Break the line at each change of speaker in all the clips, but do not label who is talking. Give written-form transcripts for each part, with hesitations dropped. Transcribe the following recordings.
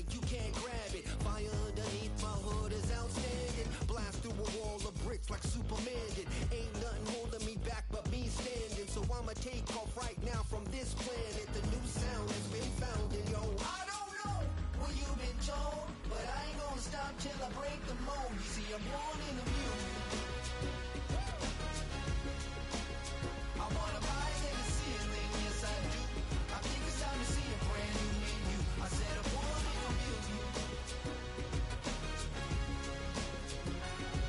like you can't grab it. Fire underneath my hood is outstanding. Blast through a wall of bricks like Superman did. Ain't nothing holding me back but me standing. So I'ma take off right now from this planet. The new sound has been found, and yo, I don't know what you've been told, but I ain't gonna stop till I break the mold. You see, I'm born in the music. I wanna rise in the ceiling, yes I do. I think it's time to see a brand new menu. I said I'm born in the music.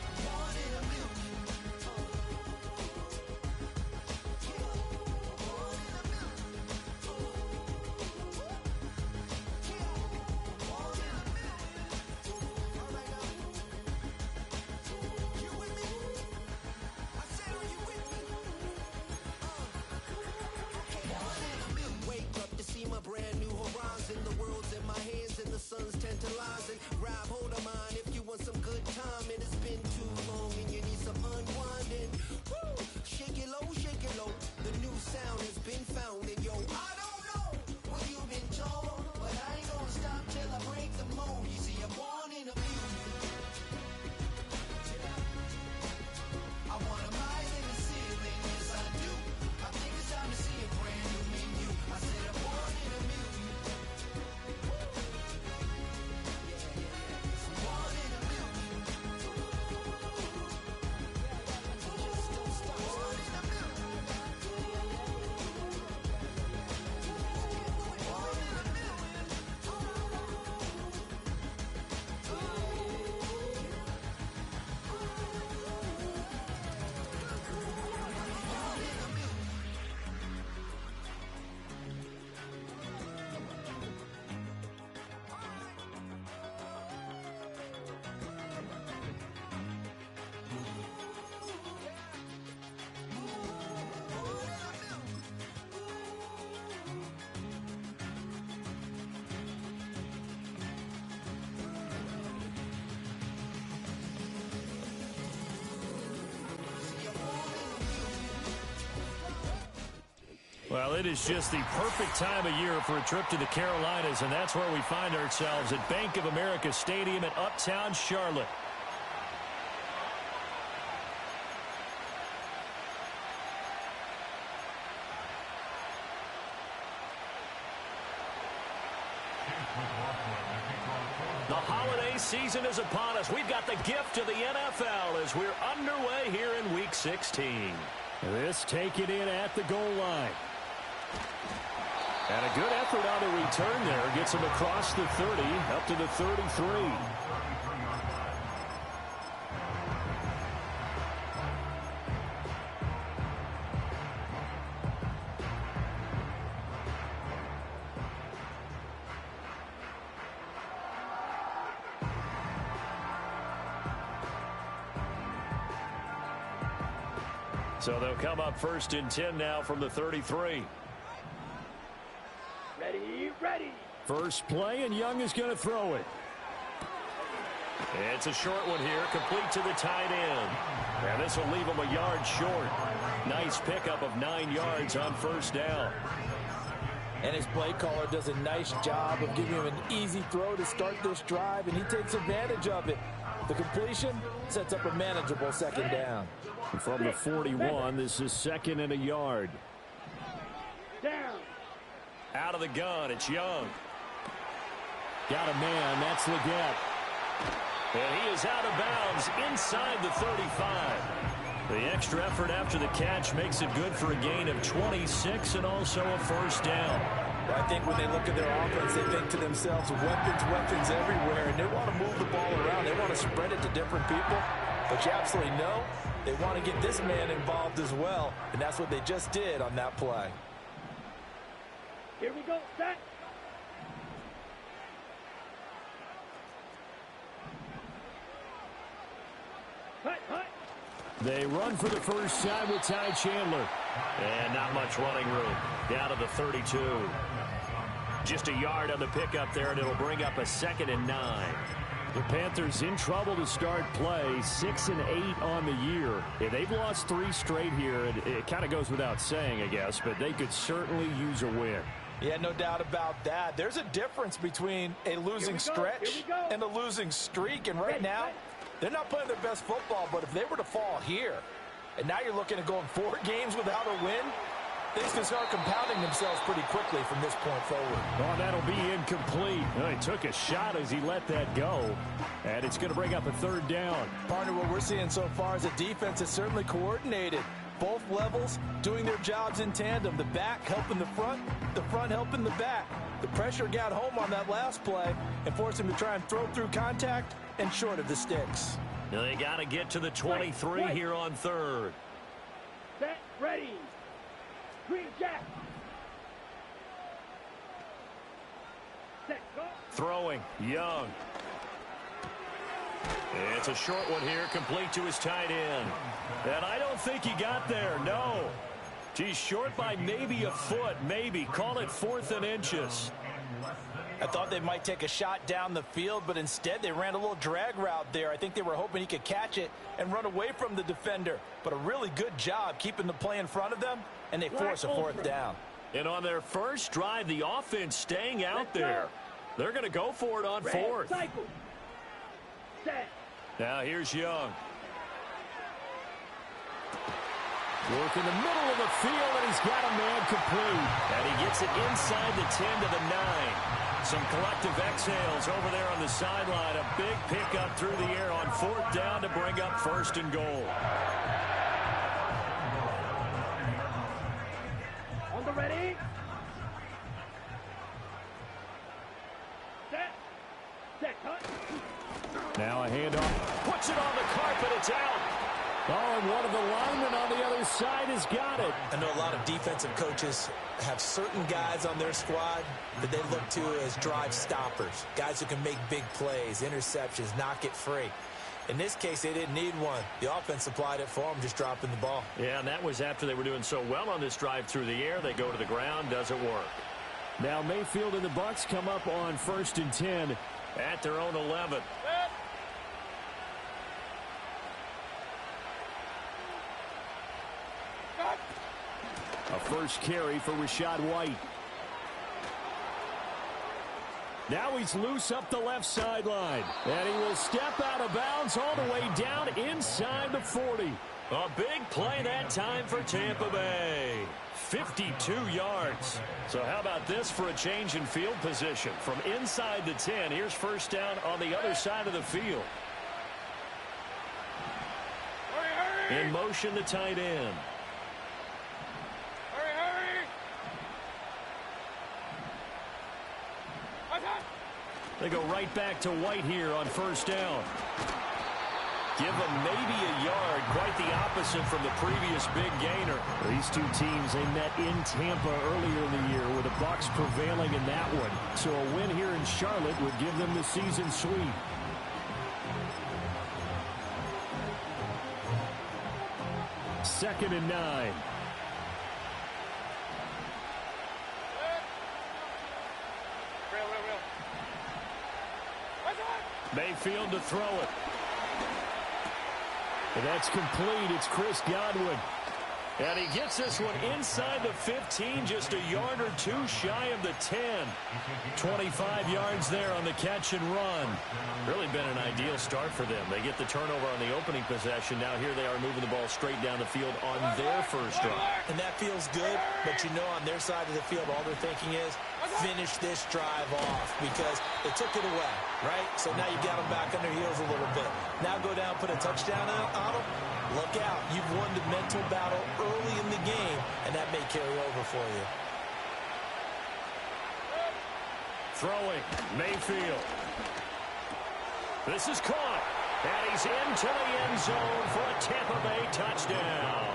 I'm born in the music. Brand new horizon, the world's in my hands and the sun's tantalizing. Grab hold of mine if you want some good time, and it's been too long and you need some unwinding. Woo! Shake it low, the new sound has been found, and yo, I don't know what you've been told, but I ain't gonna stop till I break the mold. You see, I'm born in a music. I wanna rise in the ceiling, yes I do. I think it's time to see a brand new menu. I said I'm born in a music.
Well, it is just the perfect time of year for a trip to the Carolinas, and that's where we find ourselves at Bank of America Stadium in Uptown Charlotte. The holiday season is upon us. We've got the gift of the NFL as we're underway here in Week 16.
This taken in at the goal line.
And a good effort on the return there. Gets him across the 30, up to the 33. So they'll come up first and 10 now from the 33.
Ready.
First play, and Young is going to throw it.
It's a short one here, complete to the tight end. And this will leave him a yard short. Nice pickup of 9 yards on first down.
And his play caller does a nice job of giving him an easy throw to start this drive, and he takes advantage of it. The completion sets up a manageable second down.
From the 41, this is second and a yard.
Down.
Out of the gun, it's Young.
Got a man, that's Leggett.
And he is out of bounds inside the 35. The extra effort after the catch makes it good for a gain of 26 and also a first down.
I think when they look at their offense, they think to themselves, weapons everywhere, and they want to move the ball around. They want to spread it to different people. But you absolutely know they want to get this man involved as well, and that's what they just did on that play.
Here we go, set. Hut.
They run for the first time with Ty Chandler.
And not much running room. Down to the 32. Just a yard on the pickup there, and it'll bring up a 2nd and 9.
The Panthers in trouble to start play, 6 and 8 on the year. Yeah, they've lost 3 straight here. It kind of goes without saying, I guess, but they could certainly use a win.
Yeah, no doubt about that. There's a difference between a losing stretch and a losing streak. And right now, they're not playing their best football. But if they were to fall here, and now you're looking at going 4 games without a win, things can start compounding themselves pretty quickly from this point forward.
Oh, that'll be incomplete. Oh, he took a shot as he let that go. And it's going to bring up a 3rd down.
Partner, what we're seeing so far is a defense that's certainly coordinated. Both levels doing their jobs in tandem. The back helping the front helping the back. The pressure got home on that last play and forced him to try and throw through contact and short of the sticks.
Now they got to get to the 23 here on 3rd.
Set, ready. Green jack. Set, go.
Throwing, Young. It's a short one here, complete to his tight end. And I don't think he got there, no. He's short by maybe a foot, maybe. Call it 4th and inches.
I thought they might take a shot down the field, but instead they ran a little drag route there. I think they were hoping he could catch it and run away from the defender. But a really good job keeping the play in front of them, and they force a 4th down.
And on their first drive, the offense staying out there. They're going to go for it on 4th.
Cycle. Set.
Now here's Young.
Work in the middle of the field, and he's got a man complete.
And he gets it inside the 10 to the 9. Some collective exhales over there on the sideline. A big pickup through the air on 4th down to bring up 1st and goal.
On the ready. Set. Set, cut.
Now a handoff.
Puts it on the carpet. It's out.
Oh, and one of the linemen on the other side has got it.
I know a lot of defensive coaches have certain guys on their squad that they look to as drive stoppers, guys who can make big plays, interceptions, knock it free. In this case, they didn't need one. The offense supplied it for them, just dropping the ball.
Yeah, and that was after they were doing so well on this drive through the air. They go to the ground, doesn't work.
Now Mayfield and the Bucs come up on 1st and 10
at their own 11.
A first carry for Rachaad White. Now he's loose up the left sideline. And he will step out of bounds all the way down inside the 40.
A big play that time for Tampa Bay. 52 yards. So how about this for a change in field position? From inside the 10, here's 1st down on the other side of the field. In motion, the tight end. They go right back to White here on 1st down. Give them maybe a yard, quite the opposite from the previous big gainer.
These two teams, they met in Tampa earlier in the year with the Bucs prevailing in that one. So a win here in Charlotte would give them the season sweep. Second and 9.
Mayfield to throw it.
And that's complete. It's Chris Godwin.
And he gets this one inside the 15, just a yard or two shy of the 10. 25 yards there on the catch and run. Really been an ideal start for them. They get the turnover on the opening possession. Now here they are moving the ball straight down the field on their first drive.
And that feels good, but you know on their side of the field all they're thinking is finish this drive off because they took it away, right? So now you got them back on their heels a little bit. Now go down, put a touchdown on them. Look out. You've won the mental battle early in the game, and that may carry over for you.
Throwing, Mayfield. This is caught, and he's into the end zone for a Tampa Bay touchdown.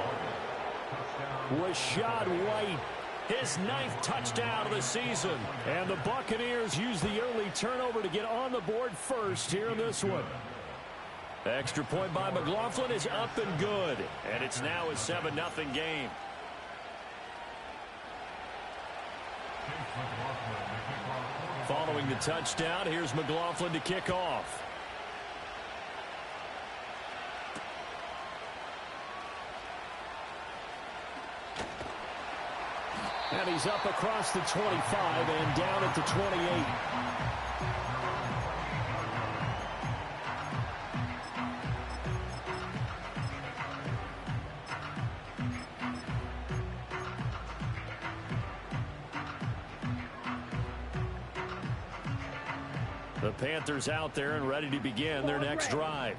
Rachaad White,
his 9th touchdown of the season.
And the Buccaneers use the early turnover to get on the board first here in this one.
Extra point by McLaughlin is up and good. And it's now a 7-0 game. Following the touchdown, here's McLaughlin to kick off. And
And he's up across the 25 and down at the 28.
The Panthers out there and ready to begin their next drive.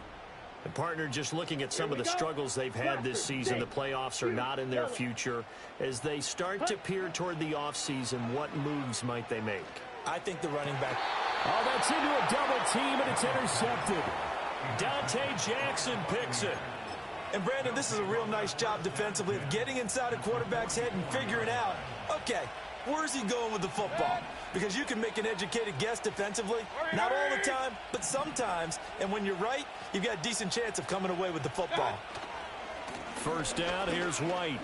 And partner, just looking at some of the struggles they've had this season, the playoffs are not in their future. As they start to peer toward the offseason, what moves might they make?
I think the running back.
Oh, that's into a double team, and it's intercepted.
Dante Jackson picks it.
And Brandon, this is a real nice job defensively of getting inside a quarterback's head and figuring out, okay, where's he going with the football? Because you can make an educated guess defensively. Not all the time, but sometimes. And when you're right, you've got a decent chance of coming away with the football.
First down, here's White.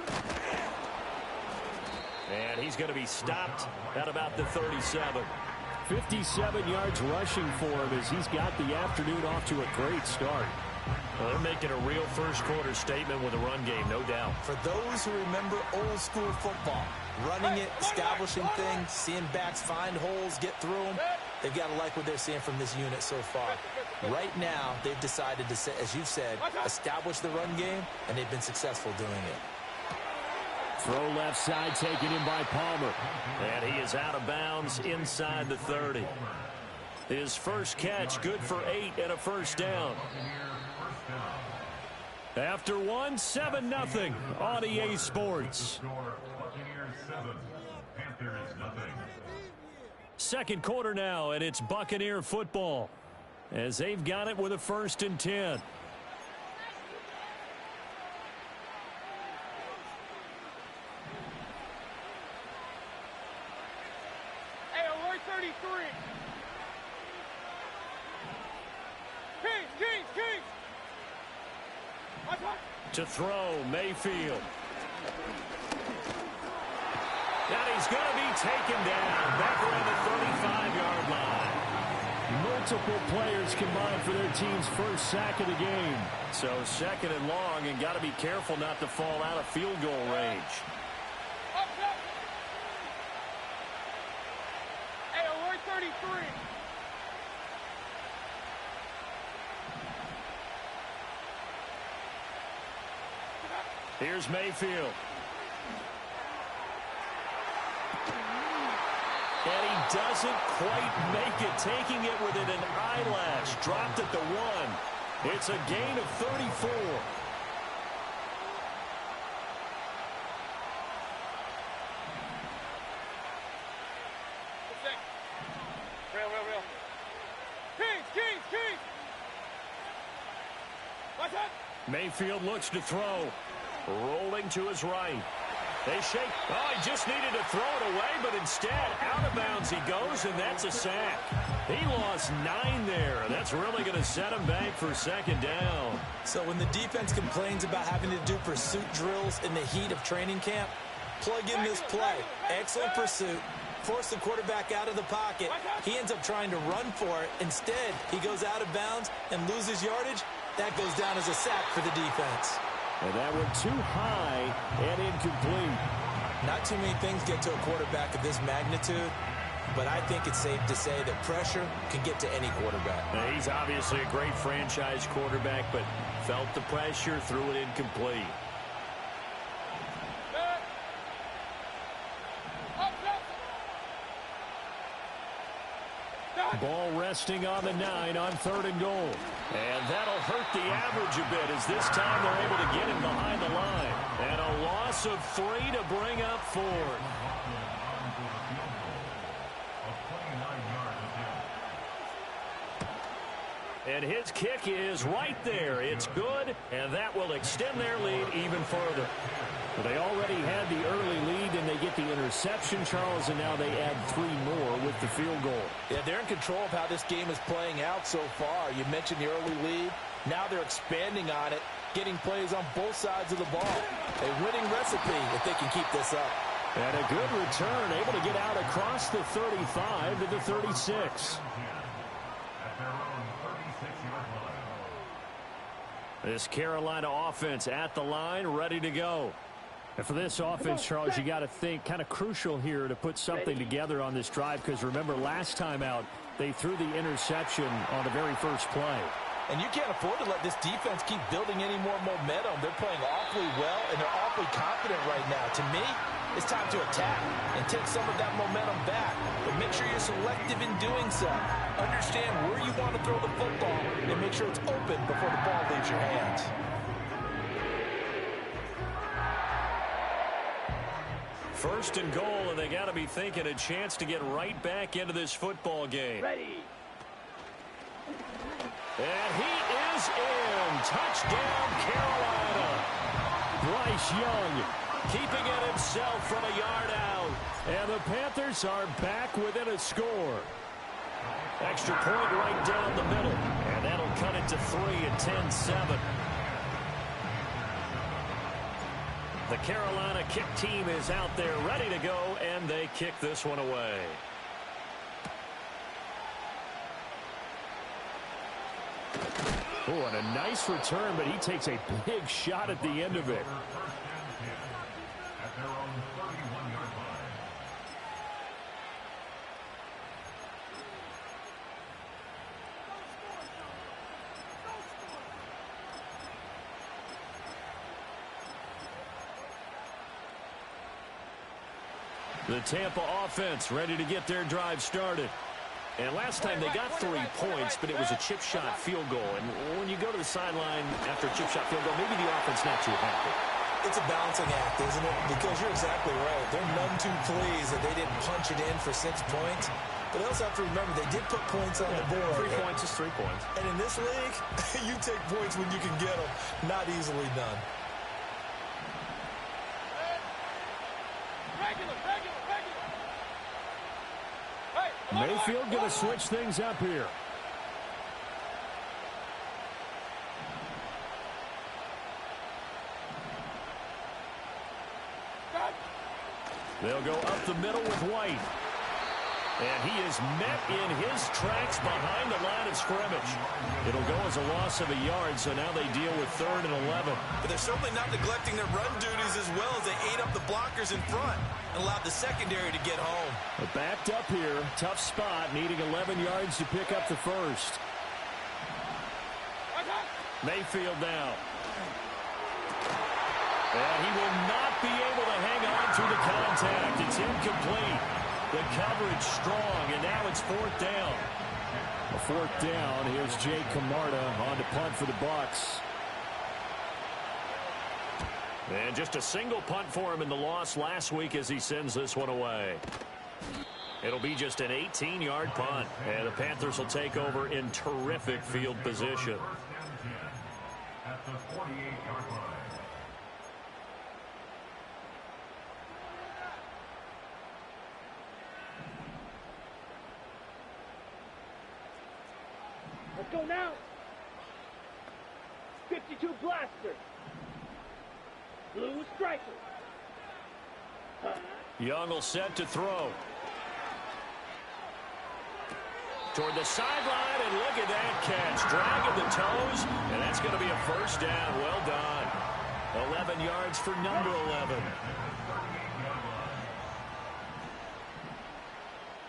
And he's going to be stopped at about the 37.
57 yards rushing for him as he's got the afternoon off to a great start.
Well, they're making a real first-quarter statement with a run game, no doubt.
For those who remember old-school football, running it, establishing things, seeing backs find holes, get through them, they've got to like what they're seeing from this unit so far. Right now, they've decided to, as you've said, establish the run game, and they've been successful doing it.
Throw left side taken in by Palmer.
And he is out of bounds inside the 30. His first catch, good for 8 and a first down. After one, 7-0 on EA Sports. Second quarter now, and it's Buccaneer football as they've got it with a 1st and 10.
Hey, alert 33. Kings.
To throw, Mayfield. And he's going to be taken down back around the 35-yard line.
Multiple players combined for their team's first sack of the game.
So 2nd and long, and got to be careful not to fall out of field goal range.
Hey, alert 33.
Here's Mayfield. And he doesn't quite make it, taking it within an eyelash. Dropped at the 1. It's a gain of 34.
Real. Kings. What's that?
Mayfield looks to throw. Rolling to his right. They shake. Oh, he just needed to throw it away, but instead, out of bounds he goes, and that's a sack. He lost 9 there. That's really going to set him back for 2nd down.
So when the defense complains about having to do pursuit drills in the heat of training camp, plug in this play. Excellent pursuit. Force the quarterback out of the pocket. He ends up trying to run for it. Instead, he goes out of bounds and loses yardage. That goes down as a sack for the defense.
And that went too high and incomplete.
Not too many things get to a quarterback of this magnitude, but I think it's safe to say that pressure can get to any quarterback.
Now, he's obviously a great franchise quarterback, but felt the pressure, threw it incomplete.
Ball resting on the 9 on 3rd and goal.
And that'll hurt the average a bit as this time they're able to get him behind the line. And a loss of 3 to bring up 4th. And his kick is right there. It's good, and that will extend their lead even further.
They already had the early lead, and they get the interception, Charles, and now they add 3 more with the field goal.
Yeah, they're in control of how this game is playing out so far. You mentioned the early lead. Now they're expanding on it, getting plays on both sides of the ball. A winning recipe if they can keep this up.
And a good return, able to get out across the 35 to the 36.
This Carolina offense at the line, ready to go.
And for this offense, Charles, you got to think kind of crucial here to put something together on this drive, because remember last time out they threw the interception on the very first play.
And you can't afford to let this defense keep building any more momentum. They're playing awfully well, and they're awfully confident right now. To me, it's time to attack and take some of that momentum back. But make sure you're selective in doing so. Understand where you want to throw the football and make sure it's open before the ball leaves your hands.
First and goal, and they got to be thinking a chance to get right back into this football game.
Ready.
And he is in. Touchdown, Carolina.
Bryce Young
Keeping it himself from a yard out.
And the Panthers are back within a score.
Extra point right down the middle. And that'll cut it to 3 at 10-7. The Carolina kick team is out there ready to go, and they kick this one away.
Oh, and a nice return, but he takes a big shot at the end of it.
The Tampa offense ready to get their drive started. And last time they got 3 points, but it was a chip shot field goal. And when you go to the sideline after a chip shot field goal, maybe the offense not too happy.
It's a balancing act, isn't it? Because you're exactly right. They're none too pleased that they didn't punch it in for 6 points. But they also have to remember they did put points on the board.
3 points is 3 points.
And in this league, you take points when you can get them. Not easily done.
Mayfield going to switch things up here.
They'll go up the middle with White. And he is met in his tracks behind the line of scrimmage. It'll go as a loss of a yard, so now they deal with 3rd and 11.
But they're certainly not neglecting their run duties as well as they ate up the blockers in front and allowed the secondary to get home.
But backed up here, tough spot, needing 11 yards to pick up the first.
Mayfield now. And he will not be able to hang on to the contact. It's incomplete. The coverage strong, and now it's 4th down.
A 4th down. Here's Jay Camarda on to punt for the Bucs.
And just a single punt for him in the loss last week as he sends this one away. It'll be just an 18-yard punt, and the Panthers will take over in terrific field position.
At the 48-yard line.
Let's go now. 52 blaster. Blue striker.
Young will set to throw. Toward the sideline, and look at that catch. Dragging the toes, and that's going to be a 1st down. Well done. 11 yards for number 11.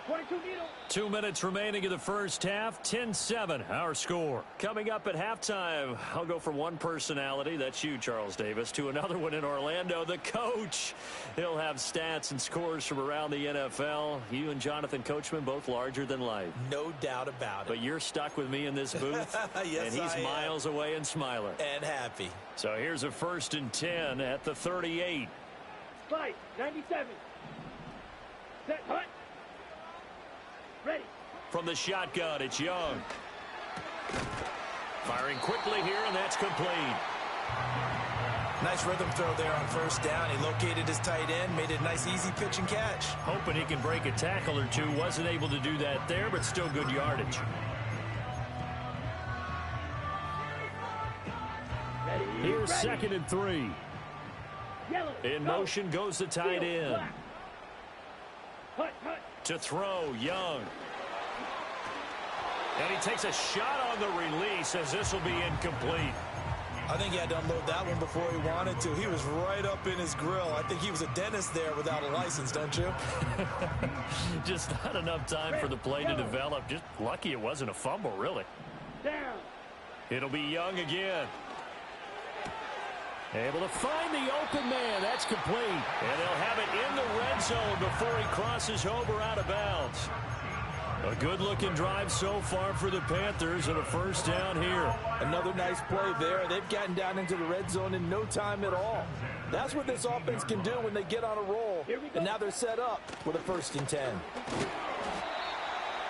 22 needle.
2 minutes remaining in the first half. 10-7, our score. Coming up at halftime, I'll go from one personality, that's you, Charles Davis, to another one in Orlando, the coach. He'll have stats and scores from around the NFL. You and Jonathan Coachman, both larger than life.
No doubt about it.
But you're stuck with me in this booth,
Yes,
and he's
I am.
miles away and smiling.
And happy.
So here's a 1st and 10 at the 38.
Spike, 97. Set, hut. Ready.
From the shotgun, it's Young. Firing quickly here, and that's complete.
Nice rhythm throw there on 1st down. He located his tight end, made a nice easy pitch and catch.
Hoping he can break a tackle or two. Wasn't able to do that there, but still good yardage.
Ready.
Here's
Ready.
2nd and 3.
Yellow.
In
Go.
motion goes the tight
Field,
end.
black. Hut, hut.
To throw, Young. And he takes a shot on the release as this will be incomplete.
I think he had to unload that one before he wanted to. He was right up in his grill. I think he was a dentist there without a license, don't you?
Just not enough time for the play to develop. Just lucky it wasn't a fumble, really.
Down.
It'll be Young again. Able to find the open man. That's complete. And they'll have it in the red zone before he crosses over out of bounds. A good-looking drive so far for the Panthers and a first down here.
Another nice play there. They've gotten down into the red zone in no time at all. That's what this offense can do when they get on a roll. And now they're set up with a 1st and 10.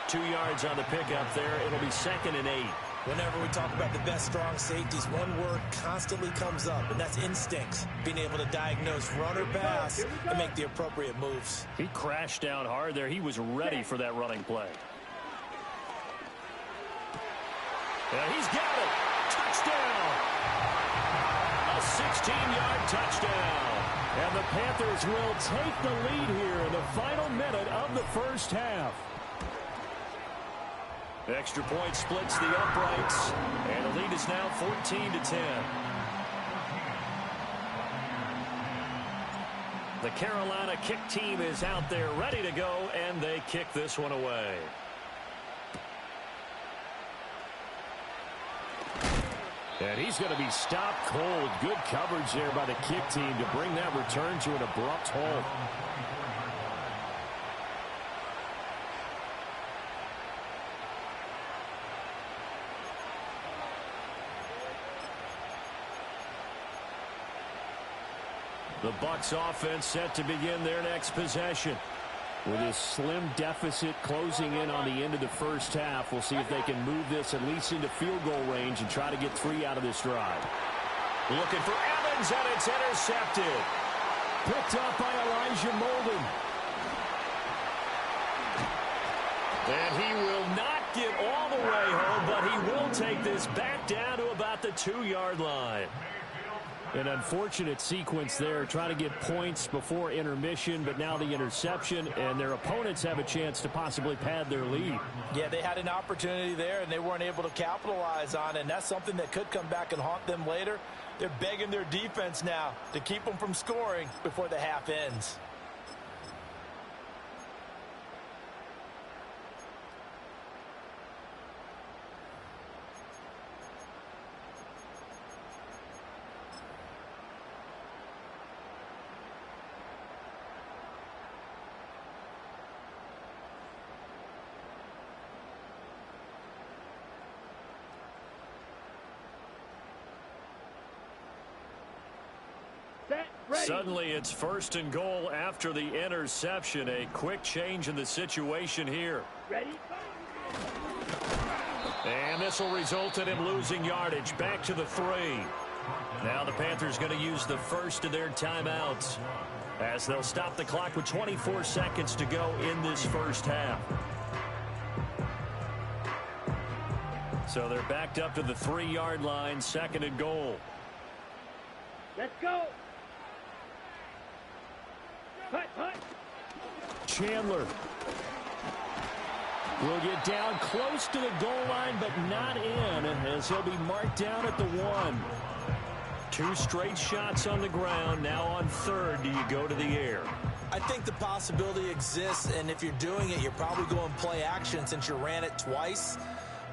2 yards on the pickup there. It'll be 2nd and 8.
Whenever we talk about the best strong safeties, one word constantly comes up, and that's instincts. Being able to diagnose run or pass and make the appropriate moves.
He crashed down hard there. He was ready for that running play. And he's got it. Touchdown. A 16-yard touchdown. And the Panthers will take the lead here in the final minute of the first half. Extra point splits the uprights, and the lead is now 14-10. The Carolina kick team is out there ready to go, and they kick this one away. And he's going to be stopped cold. Good coverage there by the kick team to bring that return to an abrupt halt. The Bucs offense set to begin their next possession. With a slim deficit closing in on the end of the first half, we'll see if they can move this at least into field goal range and try to get 3 out of this drive. Looking for Evans, and it's intercepted. Picked up by Elijah Molden. And he will not get all the way home, but he will take this back down to about the 2-yard line. An unfortunate sequence there, trying to get points before intermission, but now the interception, and their opponents have a chance to possibly pad their lead.
Yeah, they had an opportunity there, and they weren't able to capitalize on it, and that's something that could come back and haunt them later. They're begging their defense now to keep them from scoring before the half ends.
Suddenly it's 1st and goal after the interception. A quick change in the situation here.
Ready?
And this will result in him losing yardage. Back to the 3. Now the Panthers going to use the first of their timeouts as they'll stop the clock with 24 seconds to go in this first half. So they're backed up to the 3-yard line, 2nd and goal.
Let's go. Hut, hut.
Chandler will get down close to the goal line, but not in, as he'll be marked down at the 1.
2 straight shots on the ground. Now on 3rd, do you go to the air?
I think the possibility exists, and if you're doing it, you're probably going play action since you ran it twice.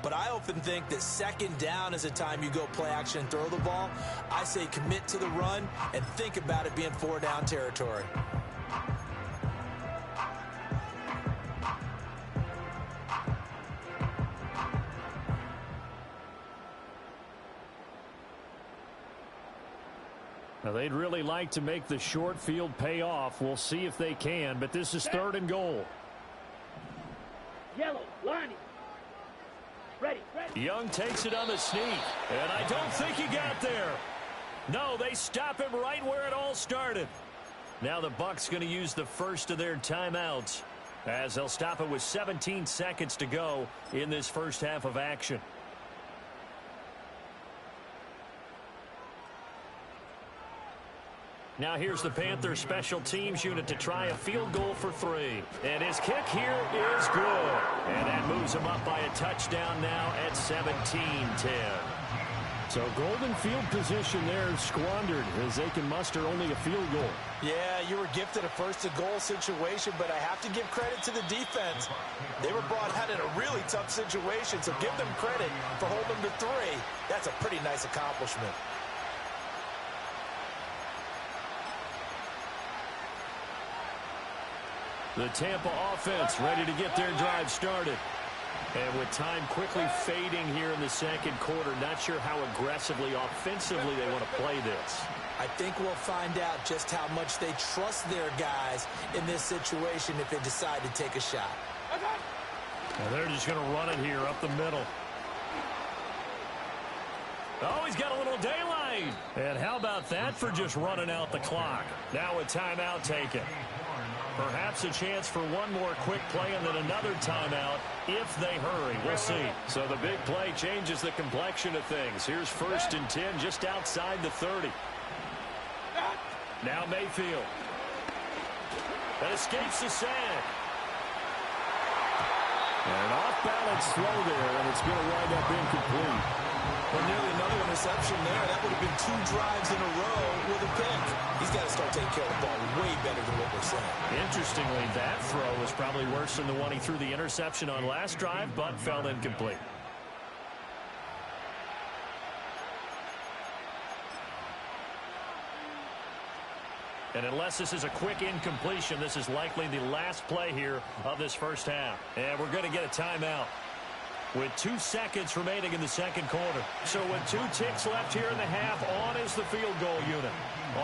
But I often think that 2nd down is a time you go play action and throw the ball. I say commit to the run and think about it being 4-down territory.
Now, they'd really like to make the short field pay off. We'll see if they can, but this is 3rd and goal.
Yellow, Lonnie. Ready, ready.
Young takes it on the sneak, and I don't think he got there. No, they stop him right where it all started. Now the Bucs going to use the first of their timeouts as they'll stop it with 17 seconds to go in this first half of action. Now here's the Panthers special teams unit to try a field goal for 3. And his kick here is good. And that moves him up by a touchdown now at 17-10.
So golden field position there squandered as they can muster only a field goal.
Yeah, you were gifted a first-to-goal situation, but I have to give credit to the defense. They were brought out in a really tough situation, so give them credit for holding them to 3. That's a pretty nice accomplishment.
The Tampa offense ready to get their drive started. And with time quickly fading here in the second quarter, not sure how aggressively, offensively they want to play this.
I think we'll find out just how much they trust their guys in this situation if they decide to take a shot.
Well, they're just going to run it here up the middle. Oh, he's got a little daylight. And how about that for just running out the clock? Now a timeout taken. Perhaps a chance for one more quick play and then another timeout if they hurry. We'll see. So the big play changes the complexion of things. Here's 1st and 10 just outside the 30. Now Mayfield. That escapes the sack. And an off-balance throw there, and it's going to wind up incomplete.
Well, nearly another interception there. That would have been 2 drives in a row with a pick. He's got to start taking care of the ball way better than what we're saying.
Interestingly, that throw was probably worse than the one he threw the interception on last drive, but fell incomplete. And unless this is a quick incompletion, this is likely the last play here of this first half. And we're going to get a timeout with 2 seconds remaining in the second quarter. So with 2 ticks left here in the half, on is the field goal unit.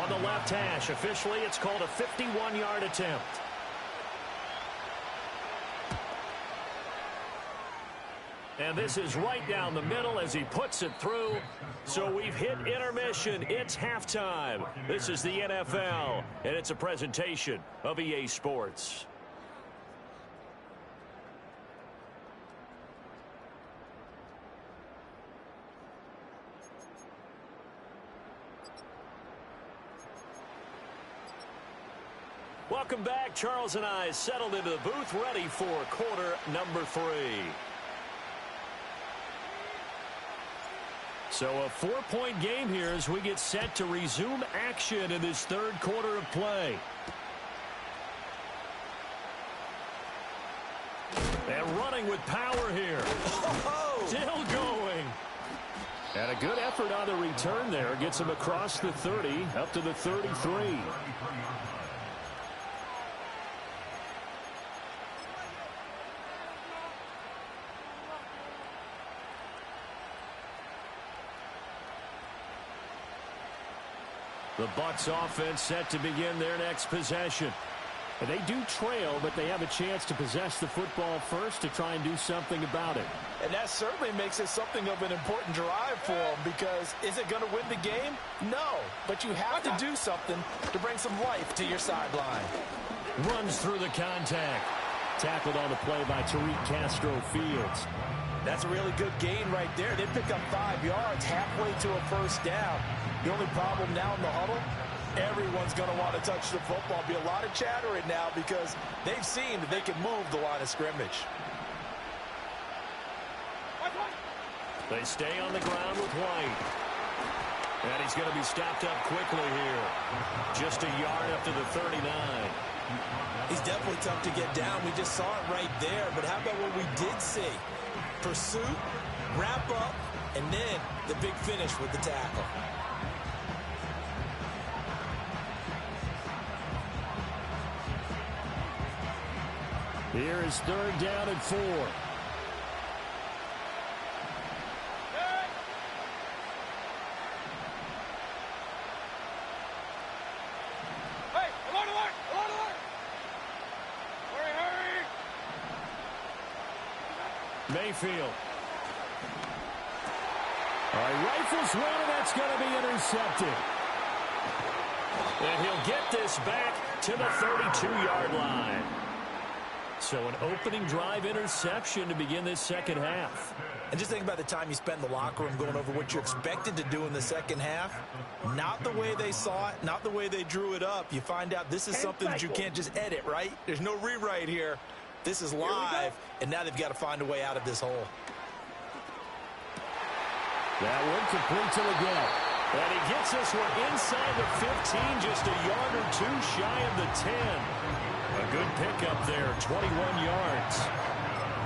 On the left hash, officially it's called a 51-yard attempt. And this is right down the middle as he puts it through. So we've hit intermission. It's halftime. This is the NFL, and it's a presentation of EA Sports. Welcome back. Charles and I settled into the booth, ready for quarter number 3. So a 4-point game here as we get set to resume action in this third quarter of play. And running with power here. Still going. And a good effort on the return there. Gets him across the 30, up to the 33. The Bucs offense set to begin their next possession. And they do trail, but they have a chance to possess the football first to try and do something about it.
And that certainly makes it something of an important drive for them, because is it going to win the game? No, but you have to do something to bring some life to your sideline.
Runs through the contact. Tackled on the play by Tariq Castro-Fields.
That's a really good gain right there. They pick up 5 yards halfway to a first down. The only problem now in the huddle, everyone's going to want to touch the football. Be a lot of chattering now because they've seen that they can move the line of scrimmage.
They stay on the ground with White. And he's going to be stopped up quickly here. Just a yard up to the 39.
He's definitely tough to get down. We just saw it right there. But how about what we did see? Pursuit, wrap up, and then the big finish with the tackle.
Here is 3rd down and 4. Mayfield. All right, rifles one, and that's going to be intercepted. And he'll get this back to the 32-yard line. So an opening drive interception to begin this second half.
And just think about the time you spent in the locker room going over what you expected to do in the second half. Not the way they saw it, not the way they drew it up. You find out this is something that you can't just edit, right? There's no rewrite here. This is live, and now they've got to find a way out of this hole.
That one complete to Leggett. And he gets this one inside the 15, just a yard or two shy of the 10. A good pickup there, 21 yards.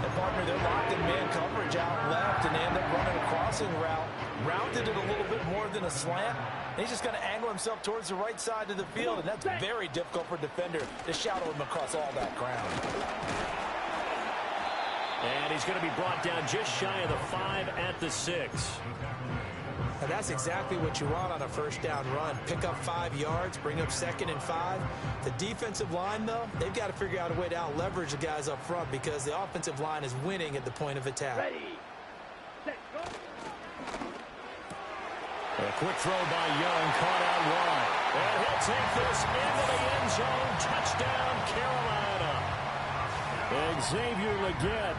And partner, they're locked in man coverage out left, and they end up running a crossing route. Rounded it a little bit more than a slant. And he's just going to angle himself towards the right side of the field, and that's very difficult for a defender to shadow him across all that ground.
And he's going to be brought down just shy of the 5 at the 6.
And that's exactly what you want on a first down run. Pick up 5 yards, bring up 2nd and 5. The defensive line, though, they've got to figure out a way to out-leverage the guys up front because the offensive line is winning at the point of attack.
Ready, set, go.
A quick throw by Young, caught out wide. And he'll take this into the end zone. Touchdown, Carolina. Xavier Leggett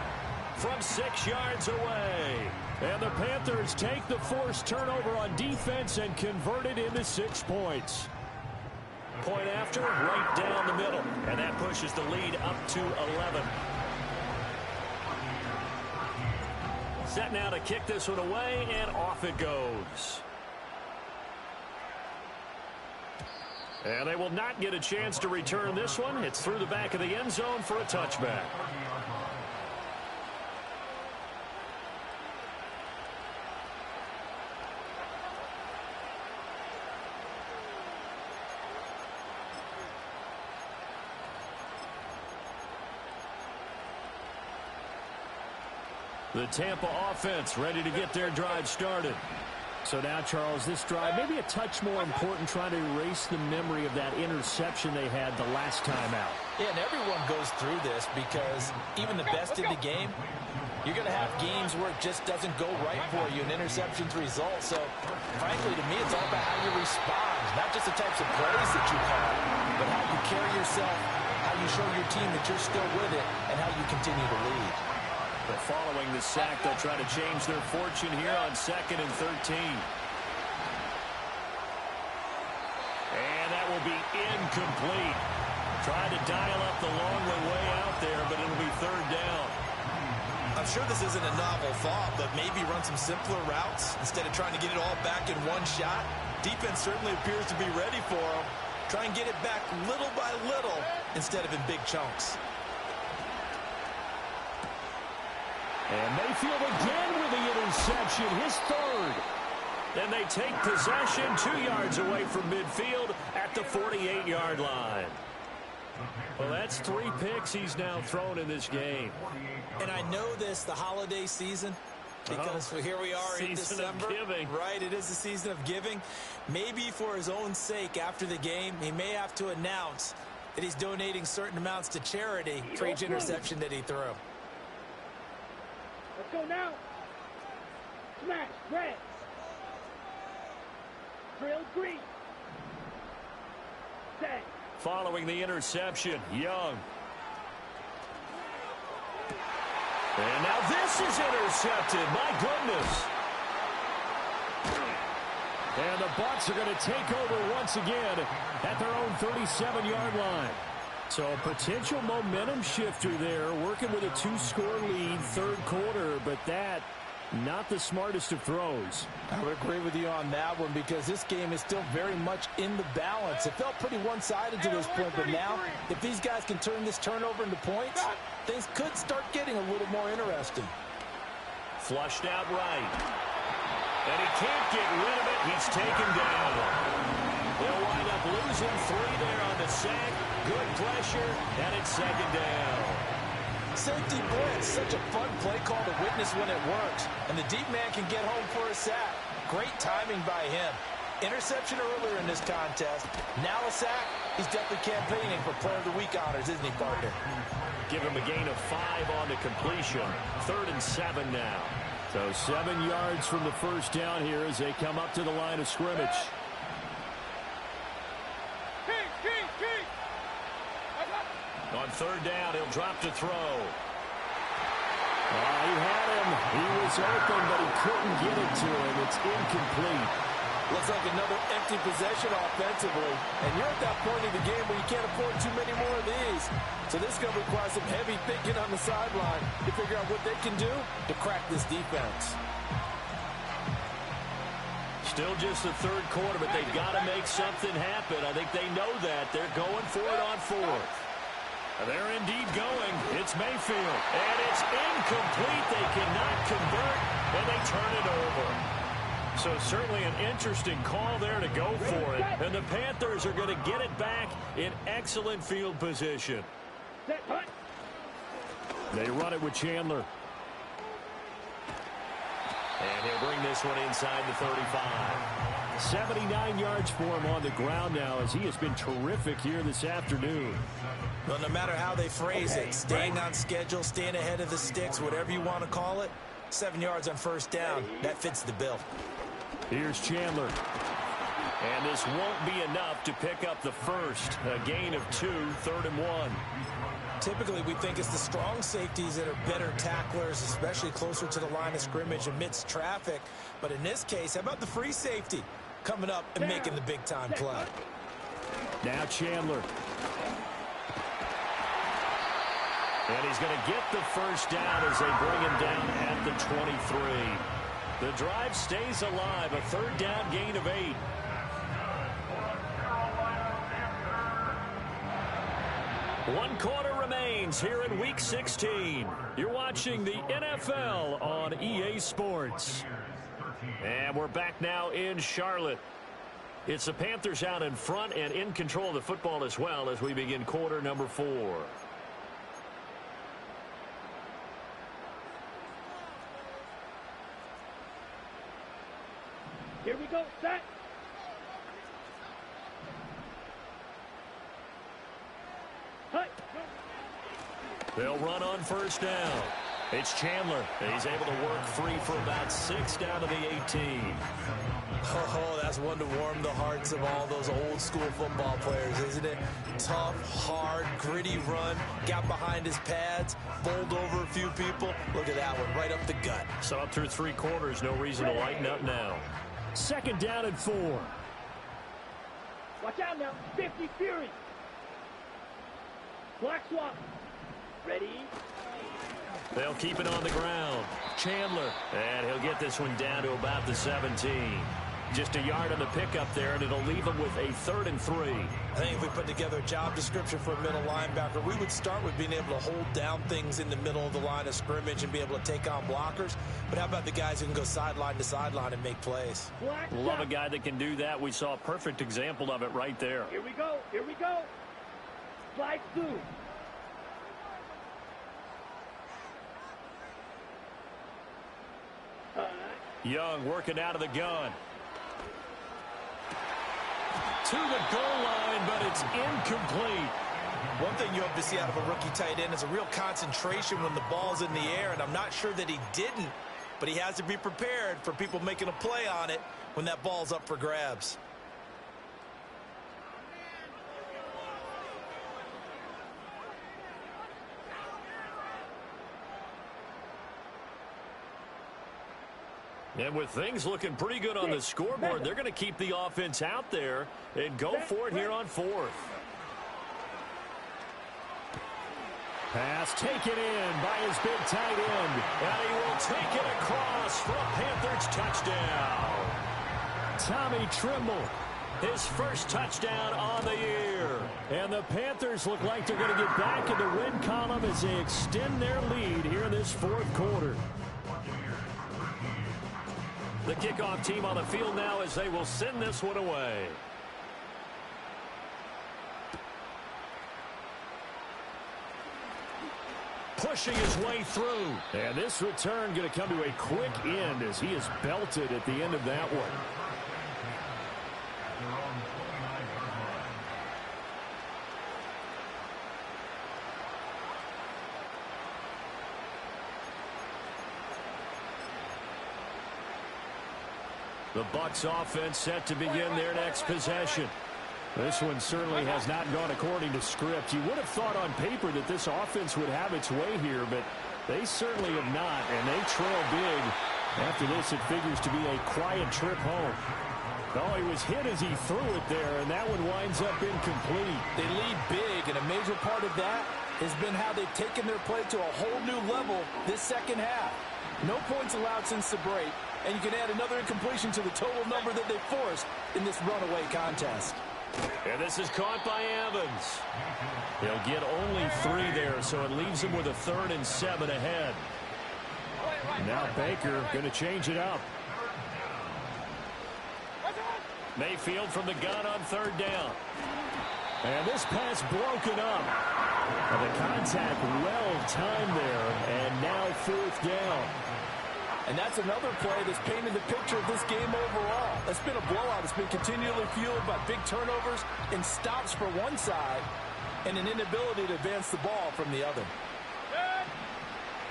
from 6 yards away. And the Panthers take the forced turnover on defense and convert it into 6 points. Point after, right down the middle. And that pushes the lead up to 11. Set now to kick this one away, and off it goes. And they will not get a chance to return this one. It's through the back of the end zone for a touchback. The Tampa offense ready to get their drive started. So now, Charles, this drive maybe a touch more important, trying to erase the memory of that interception they had the last time out.
Yeah, and everyone goes through this because even the best in the game, you're going to have games where it just doesn't go right for you, and interceptions result. So, frankly, to me, it's all about how you respond, not just the types of plays that you call, but how you carry yourself, how you show your team that you're still with it, and how you continue to lead.
But following the sack, they'll try to change their fortune here on 2nd and 13. And that will be incomplete. Tried to dial up the long way out there, but it'll be 3rd down.
I'm sure this isn't a novel thought, but maybe run some simpler routes instead of trying to get it all back in one shot. Defense certainly appears to be ready for them. Try and get it back little by little instead of in big chunks.
And Mayfield again with the interception, his 3rd. And they take possession 2 yards away from midfield at the 48-yard line. Well, that's 3 picks he's now thrown in this game.
And I know this, the holiday season, because here we are in December.
Season of giving.
Right, it is the season of giving. Maybe for his own sake after the game, he may have to announce that he's donating certain amounts to charity for each interception that he threw.
Let's go now. Smash, red. Drill green. Set.
Following the interception, Young. And now this is intercepted. My goodness. And the Bucs are going to take over once again at their own 37-yard line. So a potential momentum shifter there, working with a 2-score lead, 3rd quarter, but that, not the smartest of throws.
I would agree with you on that one because this game is still very much in the balance. It felt pretty one-sided to this point, but now, if these guys can turn this turnover into points, things could start getting a little more interesting.
Flushed out right. And he can't get rid of it. He's taken down. They'll wind up losing 3 there on the sack. Good pressure, and it's 2nd down.
Safety blitz, such a fun play call to witness when it works. And the deep man can get home for a sack. Great timing by him. Interception earlier in this contest. Now a sack. He's definitely campaigning for Player of the Week honors, isn't he, partner?
Give him a gain of 5 on the completion. 3rd and 7 now. So 7 yards from the first down here as they come up to the line of scrimmage. On 3rd down, he'll drop to throw. He had him. He was open, but he couldn't get it to him. It's incomplete.
Looks like another empty possession offensively. And you're at that point in the game where you can't afford too many more of these. So this is going to require some heavy thinking on the sideline to figure out what they can do to crack this defense.
Still just the third quarter, but they've got to make something happen. I think they know that. They're going for it on fourth. They're indeed going. It's Mayfield. And it's incomplete. They cannot convert, and they turn it over. So certainly an interesting call there to go for it. And the Panthers are going to get it back in excellent field position. They run it with Chandler. And he'll bring this one inside the 35. 79 yards for him on the ground now as he has been terrific here this afternoon.
Well, no matter how they phrase it, staying on schedule, staying ahead of the sticks, whatever you want to call it, 7 yards on first down, that fits the bill.
Here's Chandler. And this won't be enough to pick up the first. A gain of 2, 3rd and 1.
Typically, we think it's the strong safeties that are better tacklers, especially closer to the line of scrimmage amidst traffic. But in this case, how about the free safety coming up and making the big-time play?
Now Chandler. And he's going to get the first down as they bring him down at the 23. The drive stays alive. A 3rd down gain of 8. One quarter remains here in Week 16. You're watching the NFL on EA Sports. And we're back now in Charlotte. It's the Panthers out in front and in control of the football as well as we begin quarter number 4.
Here we go, set.
They'll run on first down. It's Chandler. He's able to work free for about 6 down to the 18.
Oh, that's one to warm the hearts of all those old school football players, isn't it? Tough, hard, gritty run. Got behind his pads, bowled over a few people. Look at that one, right up the gut.
So up through 3 quarters, no reason to lighten up now. 2nd down and 4.
Watch out now, 50 Fury. Black swap. Ready?
They'll keep it on the ground. Chandler. And he'll get this one down to about the 17. Just a yard on the pickup there, and it'll leave him with a 3rd and 3.
I think if we put together a job description for a middle linebacker, we would start with being able to hold down things in the middle of the line of scrimmage and be able to take on blockers. But how about the guys who can go sideline to sideline and make plays?
Love a guy that can do that. We saw a perfect example of it right there.
Here we go. Here we go. Slide through.
Young working out of the gun. To the goal line, but it's incomplete.
One thing you hope to see out of a rookie tight end is a real concentration when the ball's in the air, and I'm not sure that he didn't, but he has to be prepared for people making a play on it when that ball's up for grabs.
And with things looking pretty good on the scoreboard, they're going to keep the offense out there and go for it here on 4th. Pass taken in by his big tight end. And he will take it across for a Panthers touchdown. Tommy Trimble, his first touchdown on the year. And the Panthers look like they're going to get back in the win column as they extend their lead here in this 4th quarter. The kickoff team on the field now as they will send this one away. Pushing his way through. And this return going to come to a quick end as he is belted at the end of that one. The Bucs offense set to begin their next possession. This one certainly has not gone according to script. You would have thought on paper that this offense would have its way here, but they certainly have not, and they trail big. After this, it figures to be a quiet trip home. Oh, he was hit as he threw it there, and that one winds up incomplete.
They lead big, and a major part of that has been how they've taken their play to a whole new level this second half. No points allowed since the break, and you can add another incompletion to the total number that they forced in this runaway contest.
And this is caught by Evans. He'll get only 3 there, so it leaves him with a 3rd and 7 ahead. Now Baker going to change it up. Mayfield from the gun on 3rd down. And this pass broken up. And the contact well timed there, and now 4th down.
And that's another play that's painted the picture of this game overall. It's been a blowout. It's been continually fueled by big turnovers and stops for one side and an inability to advance the ball from the other.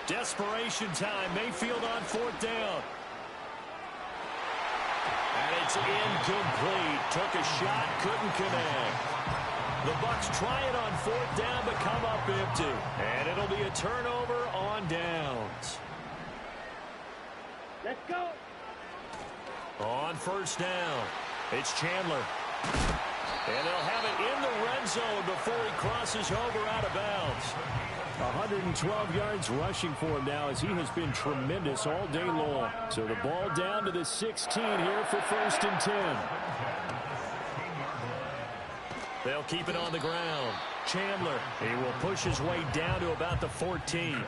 Desperation time. Mayfield on 4th down. And it's incomplete. Took a shot, couldn't connect. The Bucs try it on 4th down, but come up empty. And it'll be a turnover on downs.
Let's go.
On 1st down, it's Chandler. And they'll have it in the red zone before he crosses over out of bounds. 112 yards rushing for him now, as he has been tremendous all day long. So the ball down to the 16 here for 1st and 10. They'll keep it on the ground. Chandler, he will push his way down to about the 14.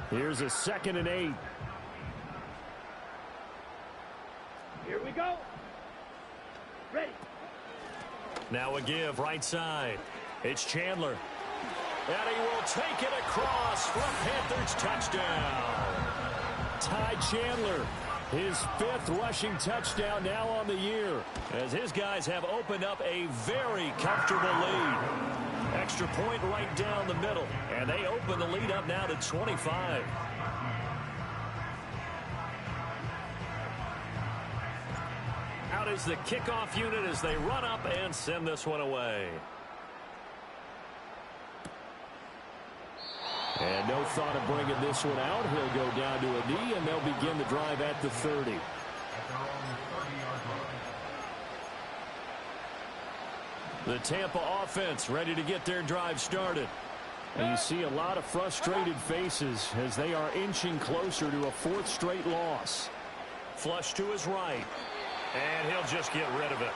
Here's a 2nd and 8.
Here we go. Ready.
Now a give right side. It's Chandler. And he will take it across for a Panthers touchdown. Ty Chandler, his 5th rushing touchdown now on the year, as his guys have opened up a very comfortable lead. Extra point right down the middle, and they open the lead up now to 25. Out is the kickoff unit as they run up and send this one away. And no thought of bringing this one out. He'll go down to a knee, and they'll begin the drive at the 30. The Tampa offense ready to get their drive started. And you see a lot of frustrated faces as they are inching closer to a 4th straight loss. Flush to his right. And he'll just get rid of it.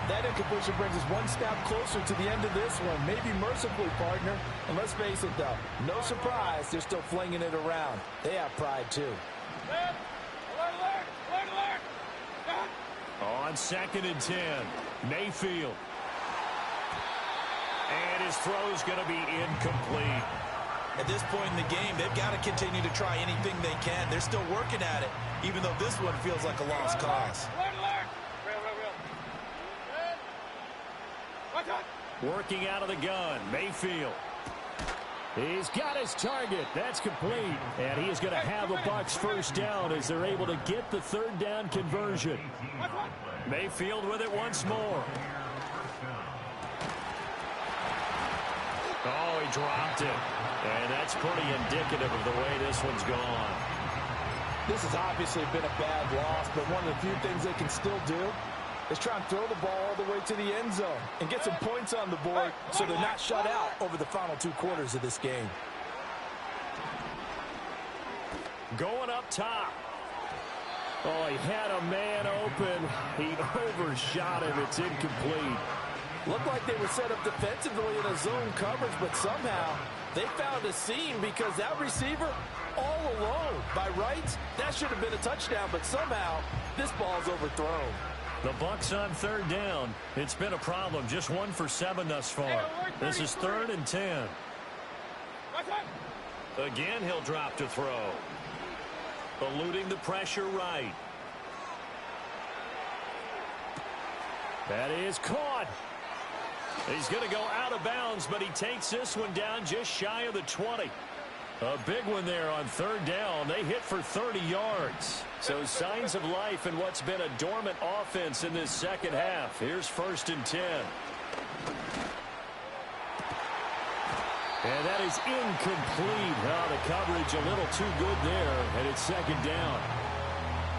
That incompletion brings us one step closer to the end of this one. Maybe mercifully, partner. And let's face it, though, no surprise, they're still flinging it around. They have pride, too.
On 2nd and 10, Mayfield. And his throw's going to be incomplete.
At this point in the game, they've got to continue to try anything they can. They're still working at it, even though this one feels like a lost cause.
Working out of the gun, Mayfield. He's got his target. That's complete. And he is going to have the Bucs 1st down as they're able to get the 3rd down conversion. Mayfield with it once more. Oh, he dropped it. And that's pretty indicative of the way this one's gone.
This has obviously been a bad loss, but one of the few things they can still do is try and throw the ball all the way to the end zone and get some points on the board so they're not shut out over the final 2 quarters of this game.
Going up top. Oh, he had a man open. He overshot him. It's incomplete.
Looked like they were set up defensively in a zone coverage, but somehow they found a seam because that receiver all alone. By rights, that should have been a touchdown, but somehow this ball's overthrown.
The Bucs on 3rd down. It's been a problem. Just 1 for 7 thus far. This is 3rd and 10. Again, he'll drop to throw. Eluding the pressure right. That is caught. He's going to go out of bounds, but he takes this one down just shy of the 20. A big one there on 3rd down. They hit for 30 yards. So signs of life in what's been a dormant offense in this 2nd half. Here's 1st and 10.
And that is incomplete. Oh, the coverage a little too good there, and it's second down.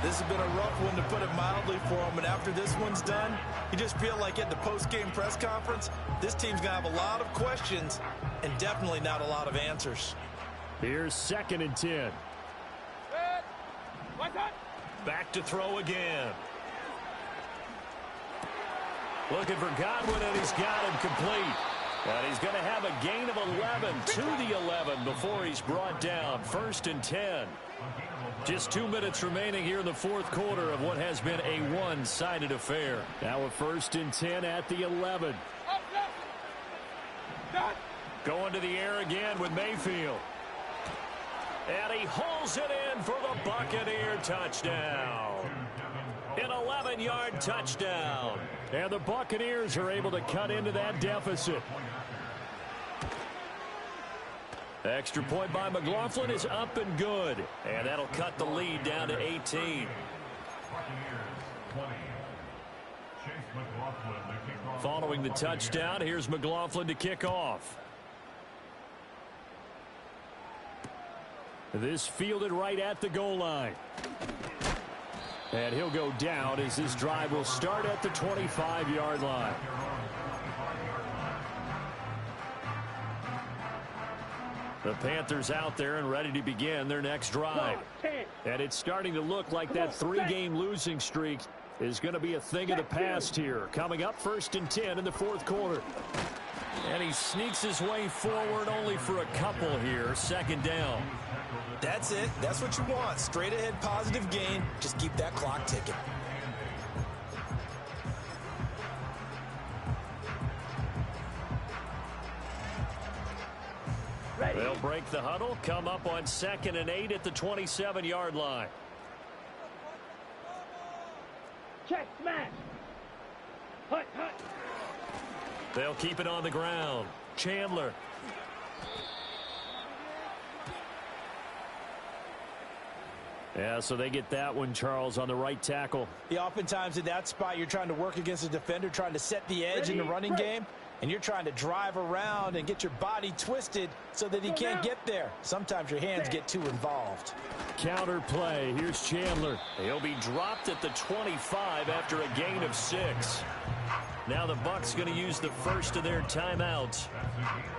This has been a rough one, to put it mildly, for him. And after this one's done, you just feel like at the post-game press conference, this team's going to have a lot of questions and definitely not a lot of answers.
Here's 2nd and 10. Back to throw again. Looking for Godwin, and he's got him complete. And he's going to have a gain of 11 to the 11 before he's brought down. 1st and 10. Just 2 minutes remaining here in the 4th quarter of what has been a one-sided affair. Now a 1st and 10 at the 11. Going to the air again with Mayfield. And he hauls it in for the Buccaneer touchdown. An 11-yard touchdown. And the Buccaneers are able to cut into that deficit. Extra point by McLaughlin is up and good. And that'll cut the lead down to 18. Following the touchdown, here's McLaughlin to kick off. This fielded right at the goal line. And he'll go down as this drive will start at the 25-yard line. The Panthers out there and ready to begin their next drive. And it's starting to look like that 3-game losing streak is going to be a thing of the past here. Coming up, 1st and 10 in the 4th quarter. And he sneaks his way forward only for a couple here. 2nd down.
That's it. That's what you want. Straight ahead positive gain. Just keep that clock ticking.
They'll break the huddle, come up on 2nd and 8 at the 27-yard line.
Check smash. Hut, hut.
They'll keep it on the ground. Chandler. Yeah, so they get that one, Charles, on the right tackle.
Yeah, oftentimes in that spot, you're trying to work against a defender, trying to set the edge in the running game, and you're trying to drive around and get your body twisted so that he can't get there. Sometimes your hands get too involved.
Counter play. Here's Chandler. He'll be dropped at the 25 after a gain of 6. Now the Bucs going to use the first of their timeouts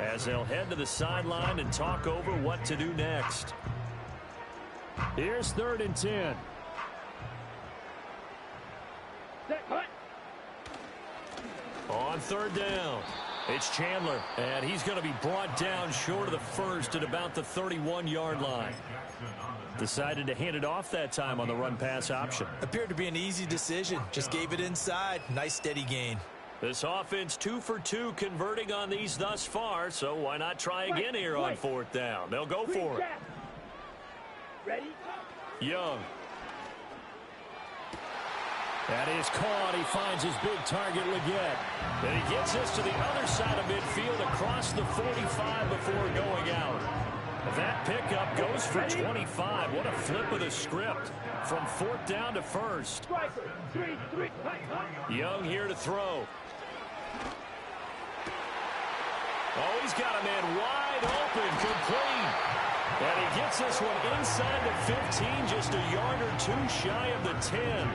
as they'll head to the sideline and talk over what to do next. Here's 3rd and 10. On 3rd down, it's Chandler, and he's going to be brought down short of the first at about the 31-yard line. Decided to hand it off that time on the run-pass option.
Appeared to be an easy decision. Just gave it inside. Nice steady gain.
This offense 2 for 2 converting on these thus far, so why not try again here on 4th down? They'll go for it.
Ready?
Young. That is caught. He finds his big target, Leggett. And he gets this to the other side of midfield across the 45 before going out. That pickup goes for 25. What a flip of the script from 4th down to 1st. Young here to throw. Oh, he's got a man wide open, complete. And he gets this one inside the 15, just a yard or 2 shy of the 10.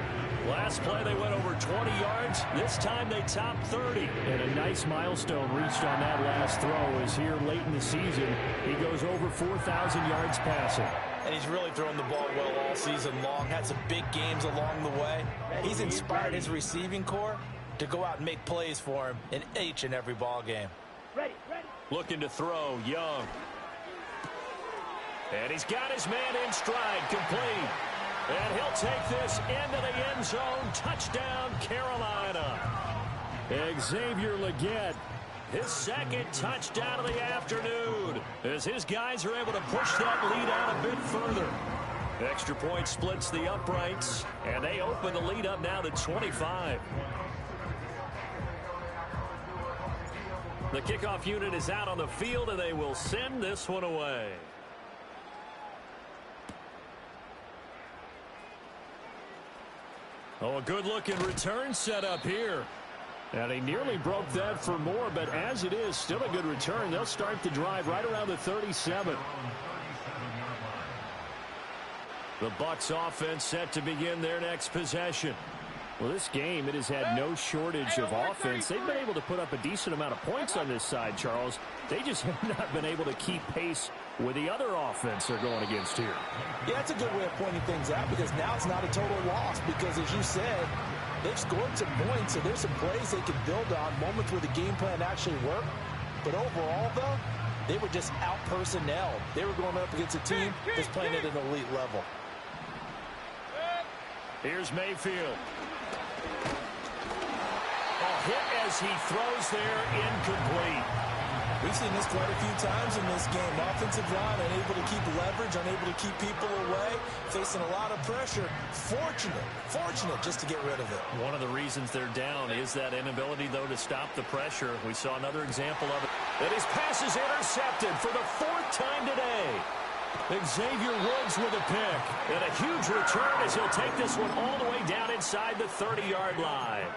Last play they went over 20 yards. This time they topped 30. And a nice milestone reached on that last throw as here late in the season he goes over 4,000 yards passing.
And he's really thrown the ball well all season long. Had some big games along the way. He's inspired his receiving corps to go out and make plays for him in each and every ball game.
Ready.
Looking to throw, Young. And he's got his man in stride, complete. And he'll take this into the end zone. Touchdown, Carolina. Xavier Leggett, his 2nd touchdown of the afternoon, as his guys are able to push that lead out a bit further. Extra point splits the uprights, and they open the lead up now to 25. The kickoff unit is out on the field, and they will send this one away. Oh, a good-looking return set up here. And he nearly broke that for more, but as it is, still a good return. They'll start the drive right around the 37. The Bucs offense set to begin their next possession. Well, this game, it has had no shortage of offense. They've been able to put up a decent amount of points on this side, Charles. They just have not been able to keep pace with the other offense they're going against here.
Yeah, that's a good way of pointing things out because now it's not a total loss because, as you said, they've scored some points, so there's some plays they can build on, moments where the game plan actually worked. But overall, though, they were just out-personnelled. They were going up against a team that's playing at an elite level.
Here's Mayfield. A hit as he throws there, incomplete.
We've seen this quite a few times in this game. Offensive line unable to keep leverage, unable to keep people away, facing a lot of pressure. Fortunate just to get rid of it.
One of the reasons they're down is that inability, though, to stop the pressure. We saw another example of it. And his pass is intercepted for the 4th time today. Xavier Woods with a pick. And a huge return as he'll take this one all the way down inside the 30-yard line.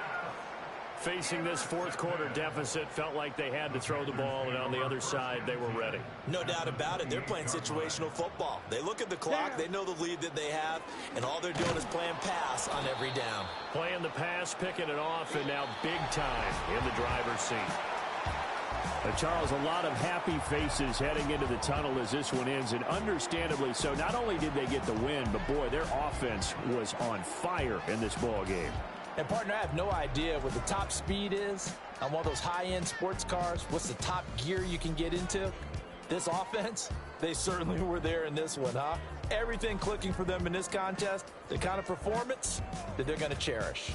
Facing this fourth quarter deficit, felt like they had to throw the ball, and on the other side, they were ready.
No doubt about it. They're playing situational football. They look at the clock, they know the lead that they have, and all they're doing is playing pass on every down.
Playing the pass, picking it off, and now big time in the driver's seat. Charles, a lot of happy faces heading into the tunnel as this one ends, and understandably so. Not only did they get the win, but, boy, their offense was on fire in this ball game.
And, partner, I have no idea what the top speed is on one of those high-end sports cars. What's the top gear you can get into? This offense, they certainly were there in this one, huh? Everything clicking for them in this contest, the kind of performance that they're going to cherish.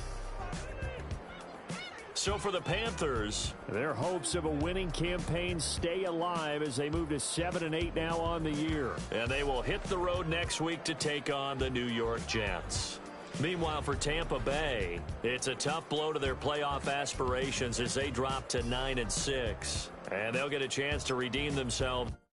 So for the Panthers, their hopes of a winning campaign stay alive as they move to 7-8 now on the year. And they will hit the road next week to take on the New York Jets. Meanwhile, for Tampa Bay, it's a tough blow to their playoff aspirations as they drop to 9-6. And they'll get a chance to redeem themselves